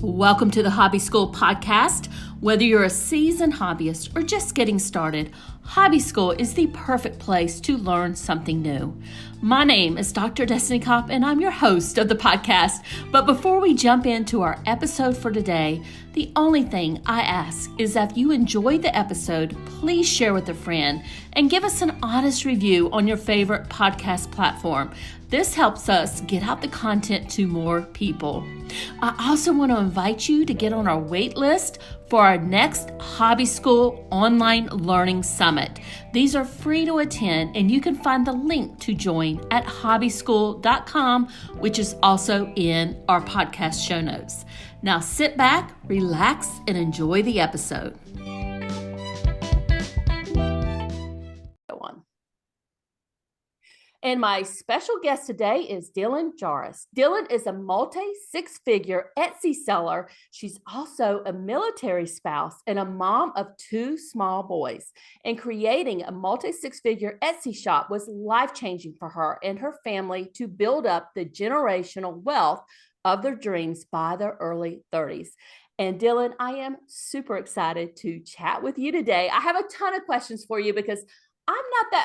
Welcome to the Hobby School podcast. Whether you're a seasoned hobbyist or just getting started, Hobby School is the perfect place to learn something new. My name is Dr. Destiny Kopp, and I'm your host of the podcast. But before we jump into our episode for today, the only thing I ask is that if you enjoyed the episode, please share with a friend and give us an honest review on your favorite podcast platform. This helps us get out the content to more people. I also want to invite you to get on our wait list for our next Hobby School Online Learning Summit. These are free to attend, and you can find the link to join at hobbyschool.com, which is also in our podcast show notes. Now sit back, relax, and enjoy the episode. And my special guest today is Dylan Jahraus. Dylan is a multi-six-figure Etsy seller. She's also a military spouse and a mom of two small boys. And creating a multi-six-figure Etsy shop was life-changing for her and her family to build up the generational wealth of their dreams by their early 30s. And Dylan, I am super excited to chat with you today. I have a ton of questions for you because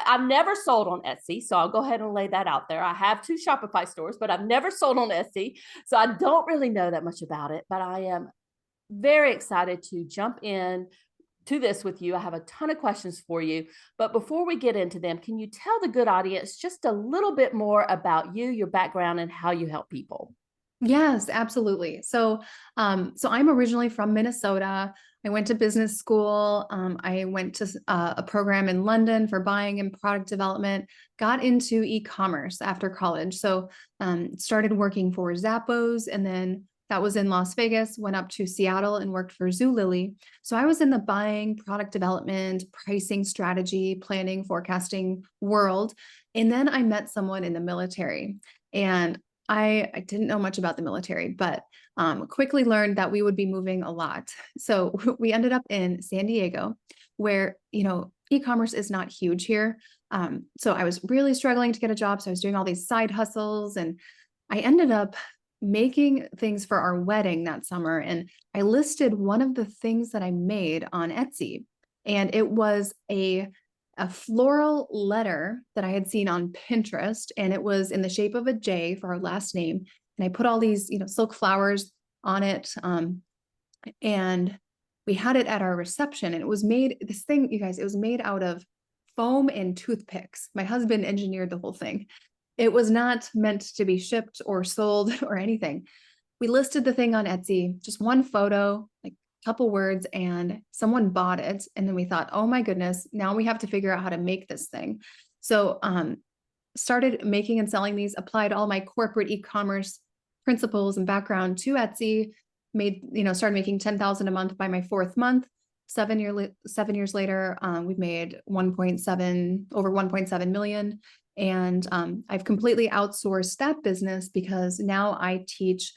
I've never sold on Etsy, so I'll go ahead and lay that out there. I have two Shopify stores, but I've never sold on Etsy, so I don't really know that much about it, but I am very excited to jump in to this with you. I have a ton of questions for you, but before we get into them, can you tell the good audience just a little bit more about you, your background, and how you help people? Yes, absolutely. So I'm originally from Minnesota. I went to business school. I went to a program in London for buying and product development, got into e-commerce after college. So started working for Zappos, and then that was in Las Vegas, went up to Seattle and worked for Zulily. So I was in the buying, product development, pricing strategy, planning, forecasting world. And then I met someone in the military, and I didn't know much about the military, but quickly learned that we would be moving a lot. So we ended up in San Diego, where, e-commerce is not huge here. So I was really struggling to get a job. So I was doing all these side hustles, and I ended up making things for our wedding that summer. And I listed one of the things that I made on Etsy, and it was a floral letter that I had seen on Pinterest, and it was in the shape of a J for our last name. And I put all these, silk flowers on it. And we had it at our reception, and it was made, this thing, you guys, it was made out of foam and toothpicks. My husband engineered the whole thing. It was not meant to be shipped or sold or anything. We listed the thing on Etsy, just one photo, like couple words, and someone bought it. And then we thought, oh my goodness, now we have to figure out how to make this thing. So started making and selling these, applied all my corporate e-commerce principles and background to Etsy, started making 10,000 a month by my fourth month. 7 years later, we've made over 1.7 million. And I've completely outsourced that business because now I teach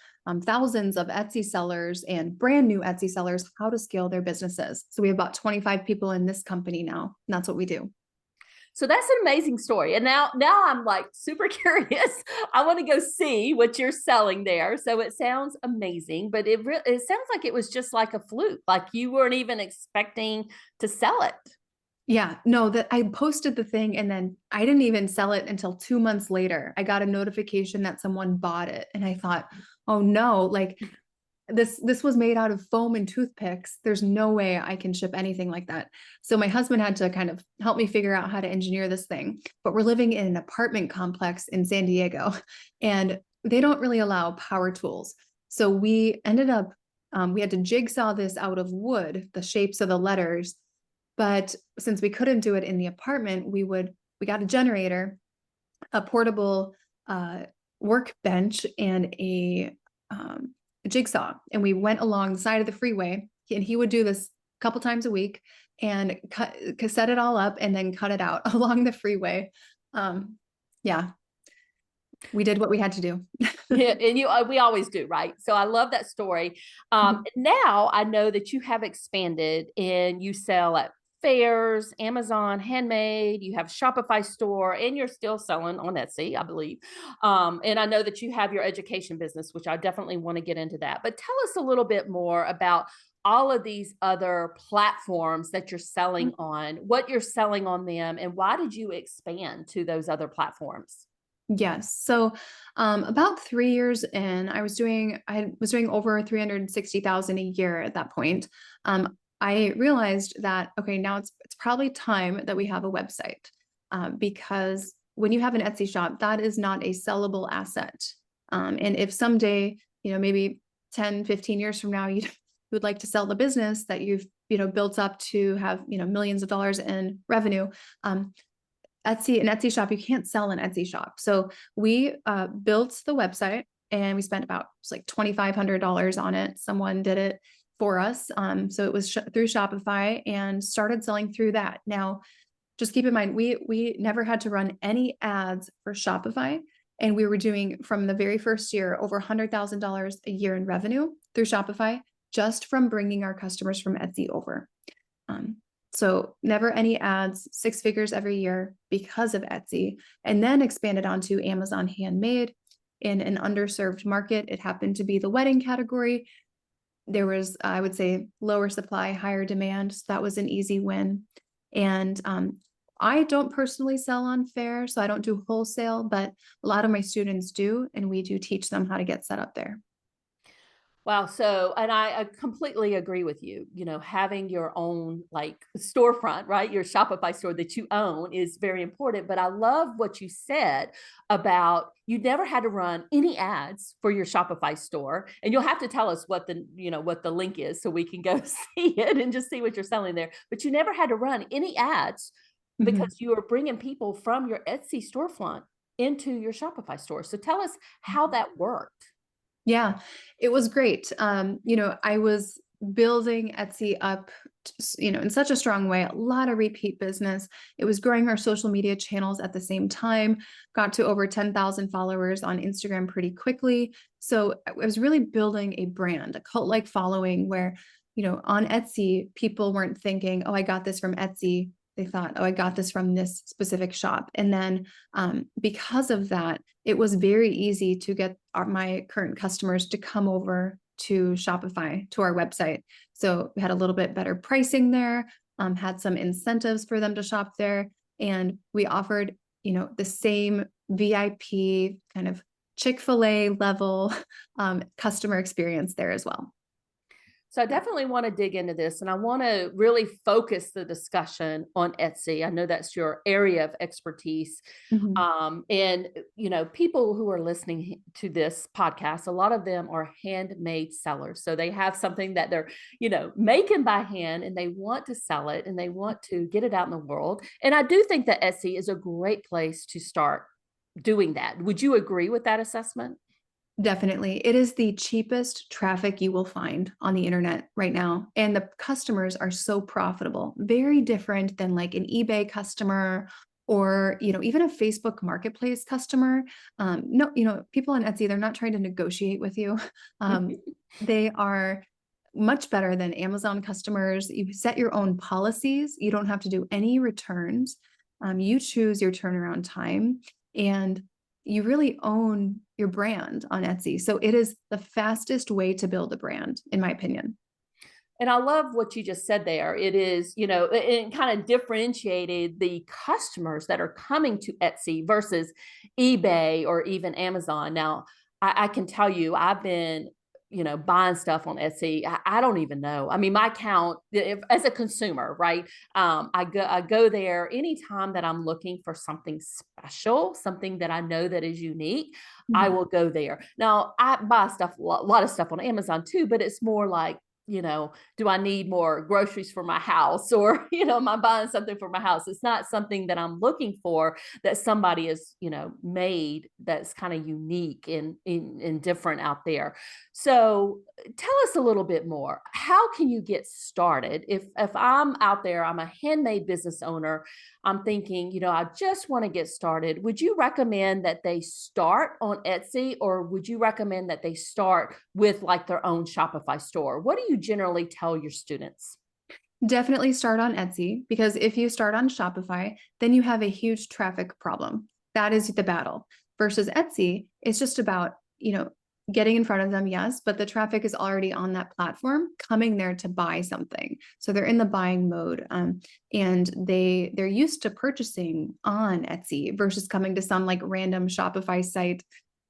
thousands of Etsy sellers and brand new Etsy sellers how to scale their businesses. So we have about 25 people in this company now, and that's what we do. So that's an amazing story. And now I'm like super curious. I want to go see what you're selling there. So it sounds amazing, but it sounds like it was just like a fluke, like you weren't even expecting to sell it. Yeah, no, that I posted the thing, and then I didn't even sell it until 2 months later. I got a notification that someone bought it, and I thought, oh no, like this was made out of foam and toothpicks. There's no way I can ship anything like that. So my husband had to kind of help me figure out how to engineer this thing. But we're living in an apartment complex in San Diego, and they don't really allow power tools. So we ended up, we had to jigsaw this out of wood, the shapes of the letters. But since we couldn't do it in the apartment, we got a generator, a portable workbench, and a jigsaw. And we went along the side of the freeway, and he would do this a couple times a week and set it all up and then cut it out along the freeway. Yeah, we did what we had to do. Yeah, and we always do, right? So I love that story. Now I know that you have expanded and you sell at fairs, Amazon, handmade, you have Shopify store, and you're still selling on Etsy, I believe. And I know that you have your education business, which I definitely want to get into that. But tell us a little bit more about all of these other platforms that you're selling on, what you're selling on them, and why did you expand to those other platforms? Yes. So, about 3 years in, I was doing over 360,000 a year at that point. I realized that, okay, now it's probably time that we have a website, because when you have an Etsy shop, that is not a sellable asset. And if someday, maybe 10, 15 years from now, you would like to sell the business that you've, built up to have, millions of dollars in revenue, an Etsy shop, you can't sell an Etsy shop. So we built the website and we spent about like $2,500 on it. Someone did it for us. So it was through Shopify, and started selling through that. Now, just keep in mind, we never had to run any ads for Shopify. And we were doing, from the very first year, over $100,000 a year in revenue through Shopify, just from bringing our customers from Etsy over. Um, so never any ads, 6 figures every year because of Etsy, and then expanded onto Amazon Handmade in an underserved market. It happened to be the wedding category. There was, I would say, lower supply, higher demand. So that was an easy win. And I don't personally sell on Fair, so I don't do wholesale, but a lot of my students do, and we do teach them how to get set up there. Wow. So, and I completely agree with you. Having your own like storefront, right? Your Shopify store that you own is very important. But I love what you said about you never had to run any ads for your Shopify store. And you'll have to tell us what the link is so we can go see it and just see what you're selling there. But you never had to run any ads Mhm. because you were bringing people from your Etsy storefront into your Shopify store. So tell us how that worked. Yeah, it was great. I was building Etsy up, in such a strong way, a lot of repeat business. It was growing our social media channels at the same time, got to over 10,000 followers on Instagram pretty quickly. So I was really building a brand, a cult-like following where, on Etsy, people weren't thinking, oh, I got this from Etsy. They thought, oh, I got this from this specific shop. And then because of that, it was very easy to get my current customers to come over to Shopify, to our website. So we had a little bit better pricing there, had some incentives for them to shop there. And we offered, the same VIP kind of Chick-fil-A level customer experience there as well. So I definitely want to dig into this, and I want to really focus the discussion on Etsy. I know that's your area of expertise. Mhm. And people who are listening to this podcast, a lot of them are handmade sellers. So they have something that they're, making by hand, and they want to sell it and they want to get it out in the world. And I do think that Etsy is a great place to start doing that. Would you agree with that assessment? Definitely. It is the cheapest traffic you will find on the internet right now. And the customers are so profitable, very different than like an eBay customer or, even a Facebook marketplace customer. No, people on Etsy, they're not trying to negotiate with you. They are much better than Amazon customers. You set your own policies. You don't have to do any returns. You choose your turnaround time, and you really own your brand on Etsy. So it is the fastest way to build a brand, in my opinion. And I love what you just said there. It is, it kind of differentiated the customers that are coming to Etsy versus eBay or even Amazon. Now, I can tell you, I've been, buying stuff on Etsy. I don't even know. I mean, my account as a consumer, right? I go there anytime that I'm looking for something special, something that I know that is unique. I Mhm. will go there. Now, I buy stuff, a lot of stuff on Amazon too, but it's more like, do I need more groceries for my house or, am I buying something for my house? It's not something that I'm looking for that somebody has, made that's kind of unique and different out there. So tell us a little bit more. How can you get started? If I'm out there, I'm a handmade business owner, I'm thinking, I just want to get started. Would you recommend that they start on Etsy, or would you recommend that they start with like their own Shopify store? What do you generally tell your students? Definitely start on Etsy, because if you start on Shopify, then you have a huge traffic problem. That is the battle. Versus Etsy, it's just about, getting in front of them, yes, but the traffic is already on that platform coming there to buy something. So they're in the buying mode. And they're used to purchasing on Etsy versus coming to some like random Shopify site.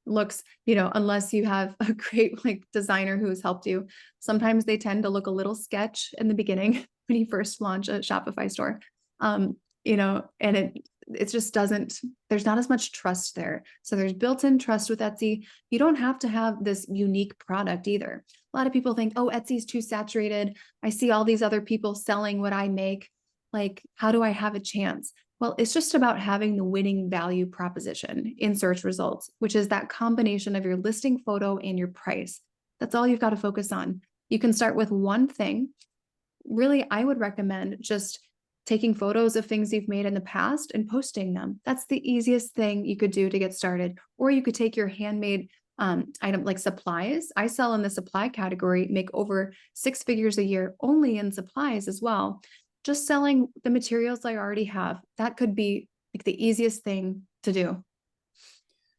Looks, unless you have a great like designer who has helped you, sometimes they tend to look a little sketch in the beginning when you first launch a Shopify store. And it just doesn't, there's not as much trust there. So there's built-in trust with Etsy. You don't have to have this unique product either. A lot of people think, oh, Etsy's too saturated. I see all these other people selling what I make. Like, how do I have a chance? Well, it's just about having the winning value proposition in search results, which is that combination of your listing photo and your price. That's all you've got to focus on. You can start with one thing. Really, I would recommend just taking photos of things you've made in the past and posting them. That's the easiest thing you could do to get started. Or you could take your handmade item like supplies. I sell in the supply category, make over 6 figures a year only in supplies as well. Just selling the materials I already have. That could be like the easiest thing to do.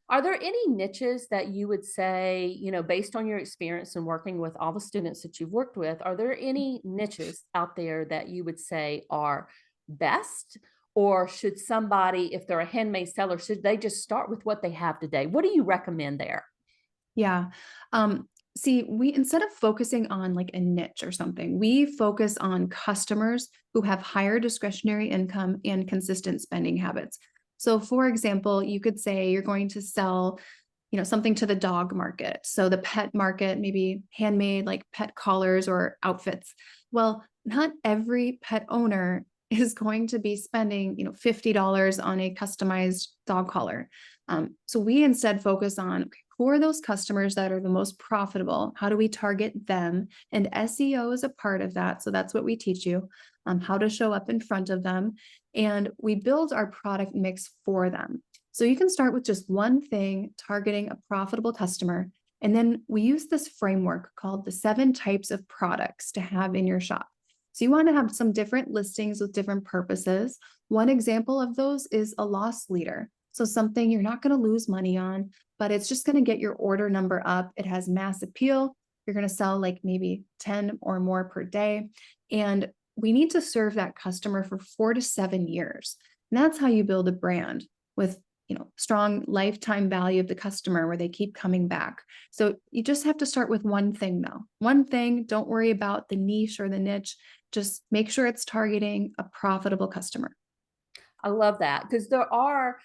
Are there any niches that you would say, based on your experience and working with all the students that you've worked with, are there any niches out there that you would say are best? Or should somebody, if they're a handmade seller, should they just start with what they have today? What do you recommend there? Yeah. See, we instead of focusing on like a niche or something, we focus on customers who have higher discretionary income and consistent spending habits. So, for example, you could say you're going to sell, something to the dog market. So the pet market, maybe handmade like pet collars or outfits. Well, not every pet owner is going to be spending, $50 on a customized dog collar. So we instead focus on, okay, who are those customers that are the most profitable? How do we target them? And SEO is a part of that. So that's what we teach you, how to show up in front of them. And we build our product mix for them. So you can start with just one thing, targeting a profitable customer. And then we use this framework called the 7 types of products to have in your shop. So you want to have some different listings with different purposes. One example of those is a loss leader. So something you're not going to lose money on, but it's just going to get your order number up. It has mass appeal. You're going to sell like maybe 10 or more per day. And we need to serve that customer for 4 to 7 years. And that's how you build a brand with, strong lifetime value of the customer where they keep coming back. So you just have to start with one thing though. One thing, don't worry about the niche or the niche. Just make sure it's targeting a profitable customer. I love that because there are,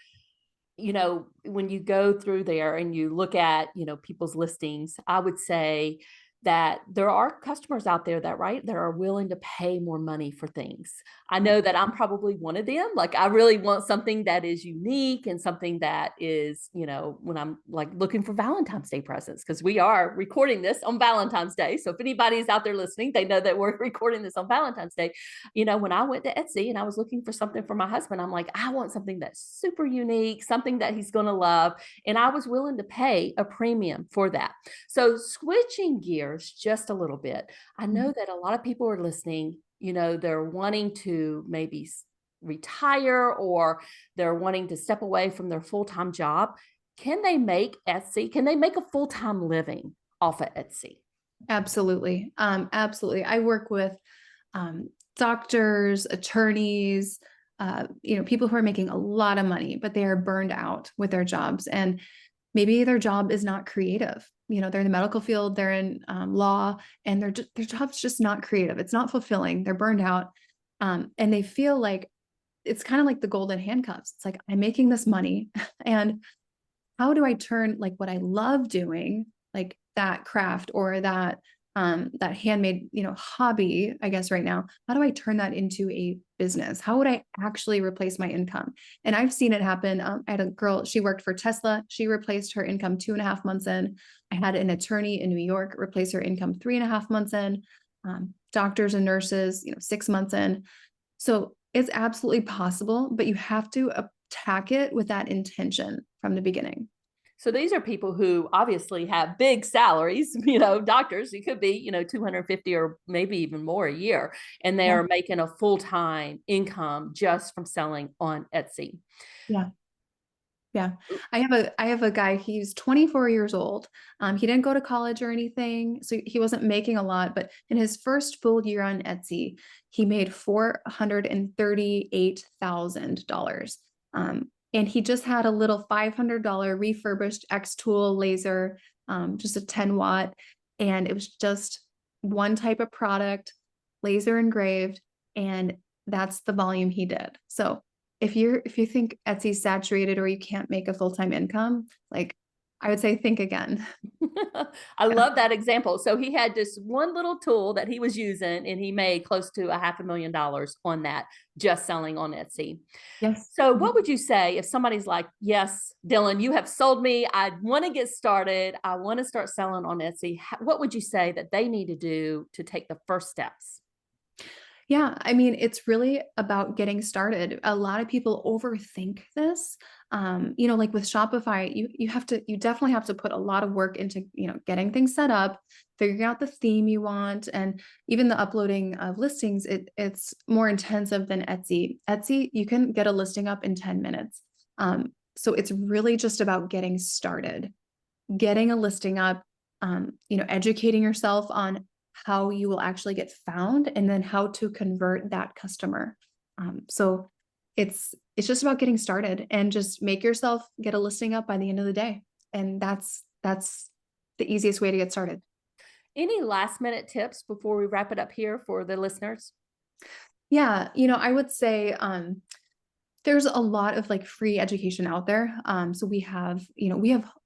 when you go through there and you look at, people's listings, I would say that there are customers out there that are willing to pay more money for things. I know that I'm probably one of them. Like I really want something that is unique and something that is, when I'm like looking for Valentine's Day presents, because we are recording this on Valentine's Day. So if anybody's out there listening, they know that we're recording this on Valentine's Day. When I went to Etsy and I was looking for something for my husband, I'm like, I want something that's super unique, something that he's going to love. And I was willing to pay a premium for that. So switching gears just a little bit. I know that a lot of people are listening, they're wanting to maybe retire or they're wanting to step away from their full-time job. Can they make Etsy? Can they make a full-time living off of Etsy? Absolutely. Absolutely. I work with doctors, attorneys, people who are making a lot of money, but they are burned out with their jobs. And maybe their job is not creative. They're in the medical field, they're in law, and their job's just not creative. It's not fulfilling. They're burned out. And they feel like it's kind of like the golden handcuffs. It's like, I'm making this money. And how do I turn like what I love doing, like that craft or that handmade, hobby, I guess right now, how do I turn that into a business? How would I actually replace my income? And I've seen it happen. I had a girl, she worked for Tesla. She replaced her income 2.5 months in. I had an attorney in New York replace her income 3.5 months in. Doctors and nurses, 6 months in. So it's absolutely possible, but you have to attack it with that intention from the beginning. So these are people who obviously have big salaries, doctors, it could be, 250 or maybe even more a year, and they Yeah. are making a full-time income just from selling on Etsy. Yeah. Yeah. I have a guy, he's 24 years old. He didn't go to college or anything, so he wasn't making a lot, but in his first full year on Etsy, he made $438,000. And he just had a little $500 refurbished X tool laser, just a 10 watt, and it was just one type of product, laser engraved, and that's the volume he did. So if you think Etsy's saturated or you can't make a full-time income, like I would say think again. I Yeah. love that example. So he had just one little tool that he was using, and he made close to $500,000 on that, just selling on Etsy. Yes. So Mhm. what would you say if somebody's like, yes, Dylan, you have sold me. I want to get started. I want to start selling on Etsy. What would you say that they need to do to take the first steps? Yeah, I mean, it's really about getting started. A lot of people overthink this. Like with Shopify, you definitely have to put a lot of work into, getting things set up, figuring out the theme you want, and even the uploading of listings, it's more intensive than Etsy. Etsy, you can get a listing up in 10 minutes. So it's really just about getting started, getting a listing up, educating yourself on how you will actually get found and then how to convert that customer. So it's just about getting started and just make yourself get a listing up by the end of the day. And that's the easiest way to get started. Any last minute tips before we wrap it up here for the listeners? Yeah, I would say there's a lot of like free education out there. So we have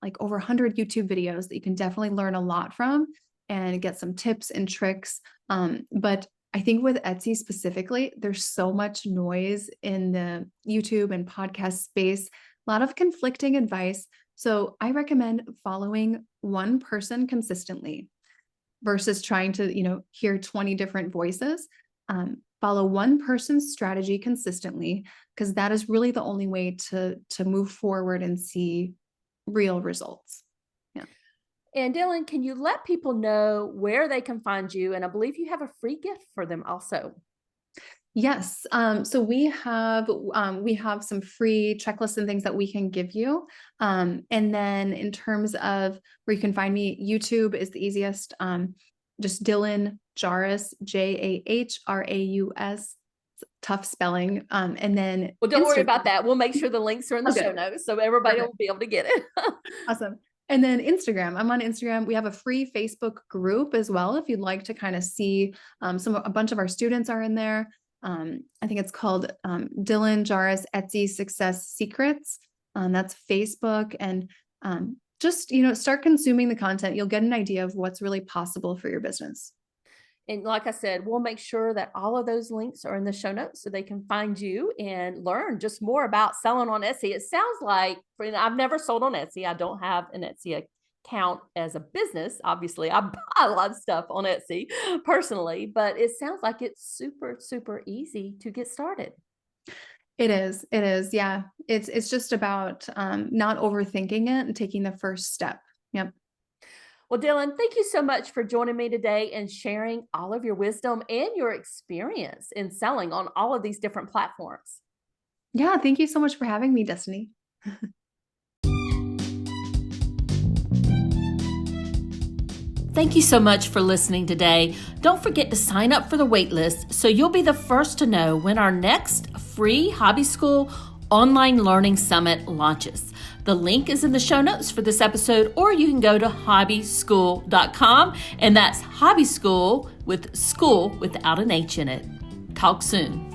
like over 100 YouTube videos that you can definitely learn a lot from and get some tips and tricks. But I think with Etsy specifically, there's so much noise in the YouTube and podcast space, a lot of conflicting advice. So I recommend following one person consistently versus trying to, hear 20 different voices. Follow one person's strategy consistently, because that is really the only way to move forward and see real results. Yeah. And Dylan, can you let people know where they can find you? And I believe you have a free gift for them also. Yes. So we have some free checklists and things that we can give you. And then in terms of where you can find me, YouTube is the easiest. Just Dylan Jahraus, Jahraus. Tough spelling. And then Well, don't worry about Instagram. that. We'll make sure the links are in the show Okay, notes so everybody perfect. will be able to get it. Awesome. And then Instagram. I'm on Instagram. We have a free Facebook group as well if you'd like to kind of see a bunch of our students are in there. I think it's called Dylan Jahraus Etsy Success Secrets. That's Facebook. And just, start consuming the content. You'll get an idea of what's really possible for your business. And like I said, we'll make sure that all of those links are in the show notes so they can find you and learn just more about selling on Etsy. It sounds like, I've never sold on Etsy. I don't have an Etsy account as a business. Obviously, I buy a lot of stuff on Etsy personally, but it sounds like it's super, super easy to get started. It is. It is. Yeah. It's just about not overthinking it and taking the first step. Yep. Well, Dylan, thank you so much for joining me today and sharing all of your wisdom and your experience in selling on all of these different platforms. Yeah. Thank you so much for having me, Destiny. Thank you so much for listening today. Don't forget to sign up for the waitlist so you'll be the first to know when our next free Hobby School online learning summit launches. The link is in the show notes for this episode, or you can go to hobbyschool.com, and that's Hobby School with school without an H in it. Talk soon.